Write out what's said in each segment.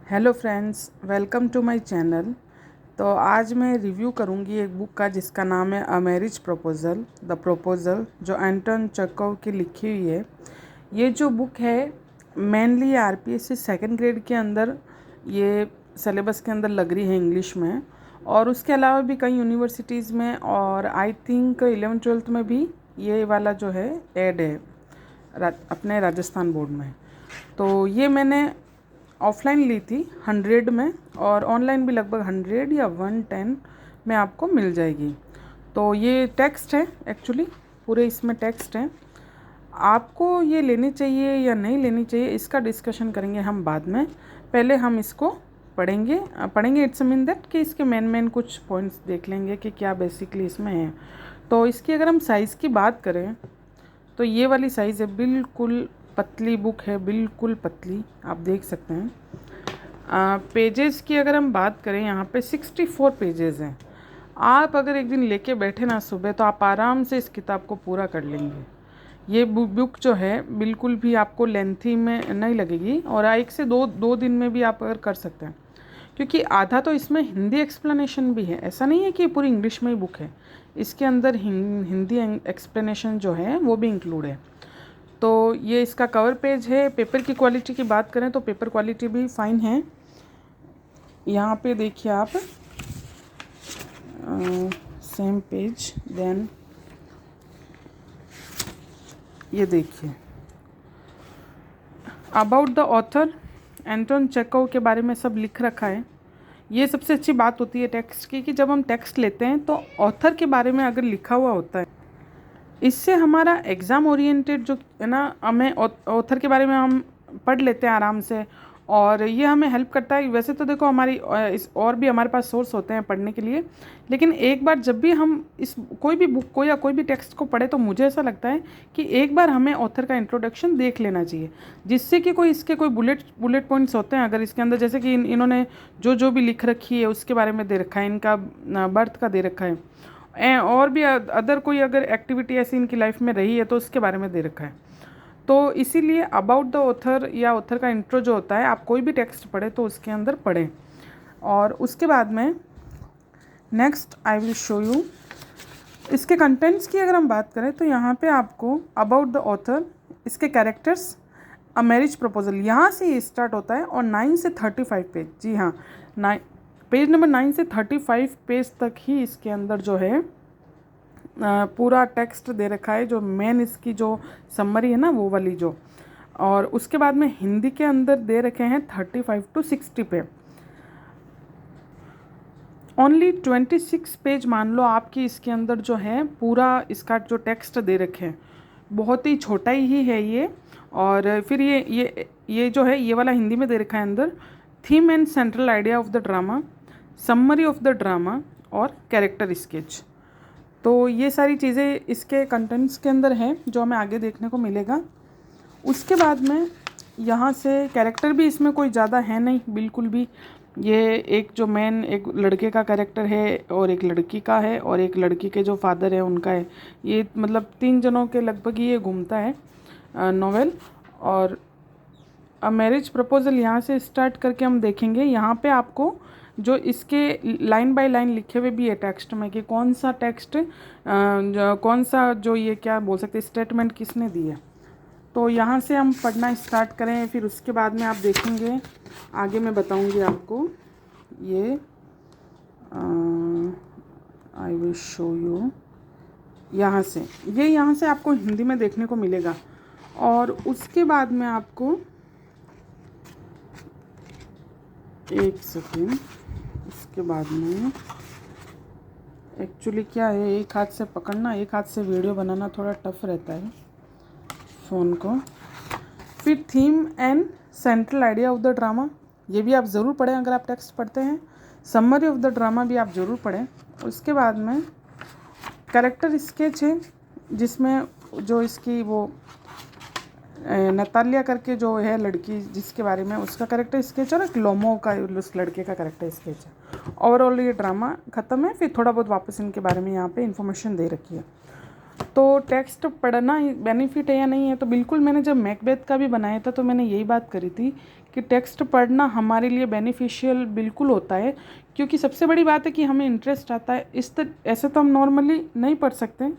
Hello friends, welcome to my channel. तो आज मैं रिव्यू करूंगी एक बुक का जिसका नाम है a marriage proposal the proposal, जो एंटोन चेखव की लिखी हुई है। ये जो बुक है मेनली आरपीएससी सेकंड ग्रेड के अंदर ये सिलेबस के अंदर लग रही है इंग्लिश में, और उसके अलावा भी कई यूनिवर्सिटीज़ में और आई थिंक 11th-12th में भी ये वाला जो है ऐड है अपने राजस्थान बोर्ड में। तो ये मैंने ऑफलाइन ली थी 100 में, और ऑनलाइन भी लगभग 100 या 110 में आपको मिल जाएगी। तो ये टेक्स्ट है, एक्चुअली पूरे इसमें टेक्स्ट है। आपको ये लेनी चाहिए या नहीं लेनी चाहिए इसका डिस्कशन करेंगे हम बाद में। पहले हम इसको पढ़ेंगे इट्स मीन दैट कि इसके मेन कुछ पॉइंट्स देख लेंगे कि क्या बेसिकली इसमें है। तो इसकी अगर हम साइज़ की बात करें तो ये वाली साइज़ है, बिल्कुल पतली बुक है, बिल्कुल पतली, आप देख सकते हैं। पेजेस की अगर हम बात करें यहाँ पे 64 पेजेस हैं। आप अगर एक दिन लेके बैठे ना सुबह, तो आप आराम से इस किताब को पूरा कर लेंगे। ये बुक जो है बिल्कुल भी आपको लेंथी में नहीं लगेगी, और एक से दो दिन में भी आप अगर कर सकते हैं, क्योंकि आधा तो इसमें हिंदी एक्सप्लेनेशन भी है। ऐसा नहीं है कि पूरी इंग्लिश में ही बुक है, इसके अंदर हिंदी एक्सप्लेनेशन जो है वो भी इंक्लूड है। तो ये इसका कवर पेज है। पेपर की क्वालिटी की बात करें तो पेपर क्वालिटी भी फ़ाइन है। यहाँ पे देखिए आप सेम पेज, देन ये देखिए about the author, Anton Chekhov के बारे में सब लिख रखा है। ये सबसे अच्छी बात होती है टेक्स्ट की, कि जब हम टेक्स्ट लेते हैं तो ऑथर के बारे में अगर लिखा हुआ होता है, इससे हमारा एग्ज़ाम ओरिएंटेड जो है ना, हमें ऑथर के बारे में हम पढ़ लेते हैं आराम से, और ये हमें हेल्प करता है। वैसे तो देखो हमारी इस और भी हमारे पास सोर्स होते हैं पढ़ने के लिए, लेकिन एक बार जब भी हम इस कोई भी बुक को या कोई भी टेक्स्ट को पढ़े, तो मुझे ऐसा लगता है कि एक बार हमें ऑथर का इंट्रोडक्शन देख लेना चाहिए, जिससे कि कोई इसके कोई बुलेट पॉइंट्स होते हैं अगर इसके अंदर, जैसे कि इन्होंने जो भी लिख रखी है उसके बारे में दे रखा है, इनका बर्थ का दे रखा है, और भी अदर कोई अगर एक्टिविटी ऐसी इनकी लाइफ में रही है तो उसके बारे में दे रखा है। तो इसीलिए अबाउट द ऑथर या ऑथर का इंट्रो जो होता है, आप कोई भी टेक्स्ट पढ़े तो उसके अंदर पढ़ें। और उसके बाद में next I will show you इसके कंटेंट्स की अगर हम बात करें तो यहाँ पे आपको अबाउट द ऑथर, इसके कैरेक्टर्स, अ मैरिज प्रपोजल, यहाँ से ये स्टार्ट होता है, और 9 से 35 पेज, जी हाँ, पेज नंबर 9 से 35 पेज तक ही इसके अंदर जो है पूरा टेक्स्ट दे रखा है, जो मेन इसकी जो समरी है ना वो वाली जो। और उसके बाद में हिंदी के अंदर दे रखे हैं 35 to 60 पे। ओनली 26 पेज मान लो आपकी इसके अंदर जो है पूरा इसका जो टेक्स्ट दे रखे हैं, बहुत ही छोटा ही है ये। और फिर ये जो है ये वाला हिंदी में दे रखा है अंदर, theme and central idea of the drama, summary of the drama, और कैरेक्टर स्केच। तो ये सारी चीज़ें इसके कंटेंट्स के अंदर हैं जो हमें आगे देखने को मिलेगा। उसके बाद में यहाँ से कैरेक्टर भी इसमें कोई ज़्यादा है नहीं, बिल्कुल भी। ये एक जो मेन एक लड़के का कैरेक्टर है, और एक लड़की का है, और एक लड़की के जो फादर है उनका है। ये मतलब 3 जनों के लगभग ये घूमता है नॉवेल। और अ मैरिज प्रपोजल यहाँ से स्टार्ट करके हम देखेंगे। यहाँ पे आपको जो इसके लाइन बाय लाइन लिखे हुए भी है टेक्स्ट में, कि कौन सा टेक्स्ट कौन सा जो ये क्या बोल सकते हैं स्टेटमेंट किसने दी है। तो यहाँ से हम पढ़ना स्टार्ट करें, फिर उसके बाद में आप देखेंगे आगे मैं बताऊँगी आपको। ये आई विल शो यू यहाँ से आपको हिंदी में देखने को मिलेगा। और उसके बाद में आपको एक सेकेंड, उसके बाद में एक्चुअली क्या है, एक हाथ से पकड़ना, एक हाथ से वीडियो बनाना थोड़ा टफ रहता है फ़ोन को। फिर theme and central idea of the drama, ये भी आप ज़रूर पढ़ें अगर आप टेक्स्ट पढ़ते हैं। समरी ऑफ द ड्रामा भी आप ज़रूर पढ़ें। उसके बाद में कैरेक्टर स्केच है, जिसमें जो इसकी वो नतालिया करके जो है लड़की जिसके बारे में, उसका कैरेक्टर स्केच, और एक लोमो का उस लड़के का कैरेक्टर स्केच है। ओवरऑल ये ड्रामा ख़त्म है, फिर थोड़ा बहुत वापस इनके बारे में यहाँ पे इन्फॉर्मेशन दे रखी है। तो टेक्स्ट पढ़ना बेनिफिट है या नहीं है, तो बिल्कुल। मैंने जब मैकबेथ का भी बनाया था तो मैंने यही बात करी थी कि टेक्स्ट पढ़ना हमारे लिए बेनिफिशियल बिल्कुल होता है, क्योंकि सबसे बड़ी बात है कि हमें इंटरेस्ट आता है। ऐसे तो हम नॉर्मली नहीं पढ़ सकते।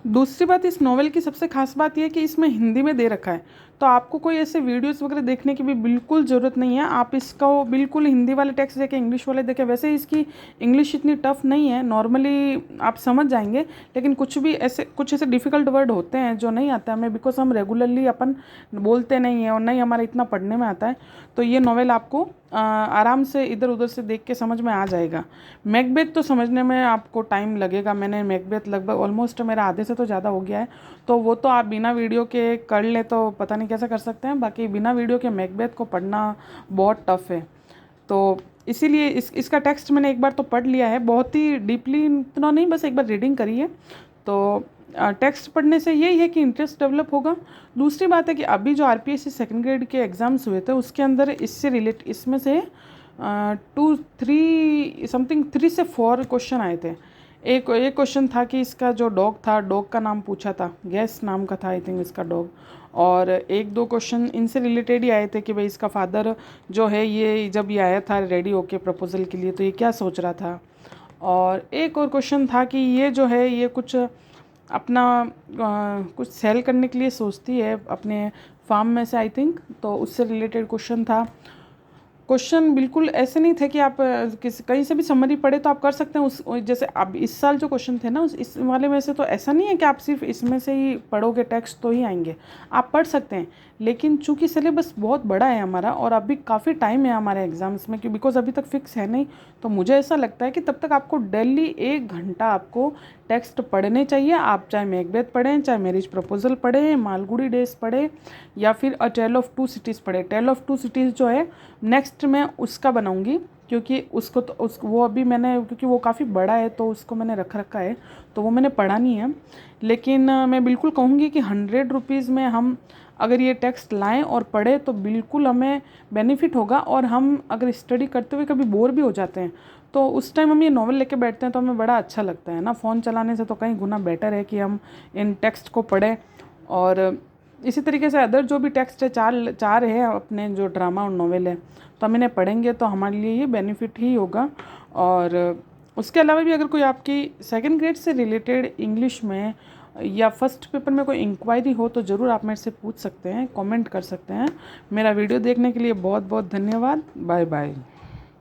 दूसरी बात, इस नॉवेल की सबसे खास बात यह है कि इसमें हिंदी में दे रखा है, तो आपको कोई ऐसे वीडियोस वगैरह देखने की भी बिल्कुल ज़रूरत नहीं है। आप इसका बिल्कुल हिंदी वाले टेक्स्ट देखें, इंग्लिश वाले देखें। वैसे इसकी इंग्लिश इतनी टफ नहीं है, नॉर्मली आप समझ जाएंगे, लेकिन कुछ ऐसे डिफ़िकल्ट वर्ड होते हैं जो नहीं आता हमें, बिकॉज हम रेगुलरली अपन बोलते नहीं हैं और नहीं हमारा इतना पढ़ने में आता है। तो ये नॉवेल आपको आराम से इधर उधर से देख के समझ में आ जाएगा। मैकबेथ तो समझने में आपको टाइम लगेगा। मैंने मैकबेथ लगभग ऑलमोस्ट मेरा आधे से तो ज़्यादा हो गया है, तो वो तो आप बिना वीडियो के कर ले तो पता नहीं कैसे कर सकते हैं। बाकी बिना वीडियो के मैकबेथ को पढ़ना बहुत टफ है। तो इसीलिए इसका टेक्स्ट मैंने एक बार तो पढ़ लिया है, बहुत ही डीपली इतना नहीं, बस एक बार रीडिंग करी है। तो टेक्स्ट पढ़ने से यही है कि इंटरेस्ट डेवलप होगा। दूसरी बात है कि अभी जो आरपीएससी सेकंड ग्रेड के एग्ज़ाम्स हुए थे उसके अंदर इसमें से 3 से 4 क्वेश्चन आए थे। एक क्वेश्चन था कि इसका जो डॉग था, डॉग का नाम पूछा था, गैस नाम का था आई थिंक इसका डॉग। और 1-2 क्वेश्चन इनसे रिलेटेड ही आए थे कि भाई इसका फादर जो है, ये जब ये आया था रेडी होके प्रपोजल के लिए तो ये क्या सोच रहा था। और एक और क्वेश्चन था कि ये जो है ये कुछ अपना कुछ सेल करने के लिए सोचती है अपने फार्म में से आई थिंक, तो उससे रिलेटेड क्वेश्चन था। क्वेश्चन बिल्कुल ऐसे नहीं थे कि आप कहीं से भी समरी पढ़े तो आप कर सकते हैं। जैसे अब इस साल जो क्वेश्चन थे ना इस वाले में से, तो ऐसा नहीं है कि आप सिर्फ इसमें से ही पढ़ोगे टेक्स्ट तो ही आएंगे, आप पढ़ सकते हैं। लेकिन चूंकि सिलेबस बहुत बड़ा है हमारा और अभी काफ़ी टाइम है हमारे एग्ज़ाम्स में, बिकॉज अभी तक फिक्स है नहीं, तो मुझे ऐसा लगता है कि तब तक आपको डेली 1 घंटा आपको टेक्स्ट पढ़ने चाहिए। आप चाहे मैकबेथ पढ़ें, चाहे मैरिज प्रपोजल पढ़ें, मालगुडी डेज पढ़ें, या फिर अ टेल ऑफ टू सिटीज़ पढ़ें। टेल ऑफ टू सिटीज़ जो है नेक्स्ट मैं उसका बनाऊंगी, क्योंकि वो अभी मैंने, क्योंकि वो काफ़ी बड़ा है तो उसको मैंने रखा है, तो वो मैंने पढ़ा नहीं है। लेकिन मैं बिल्कुल कहूँगी कि 100 रुपीज़ में हम अगर ये टेक्स्ट लाएं और पढ़ें तो बिल्कुल हमें बेनिफिट होगा। और हम अगर स्टडी करते हुए कभी बोर भी हो जाते हैं तो उस टाइम हम ये नॉवल लेके बैठते हैं तो हमें बड़ा अच्छा लगता है ना। फ़ोन चलाने से तो कहीं गुना बेटर है कि हम इन टेक्स्ट को पढ़ें। और इसी तरीके से अदर जो भी टेक्स्ट है, चार है अपने जो ड्रामा और नॉवेल है, तो हम इन्हें पढ़ेंगे तो हमारे लिए ये बेनिफिट ही होगा। और उसके अलावा भी अगर कोई आपकी सेकंड ग्रेड से रिलेटेड इंग्लिश में या फर्स्ट पेपर में कोई इंक्वायरी हो तो ज़रूर आप मेरे से पूछ सकते हैं, कमेंट कर सकते हैं। मेरा वीडियो देखने के लिए बहुत बहुत धन्यवाद। Bye bye.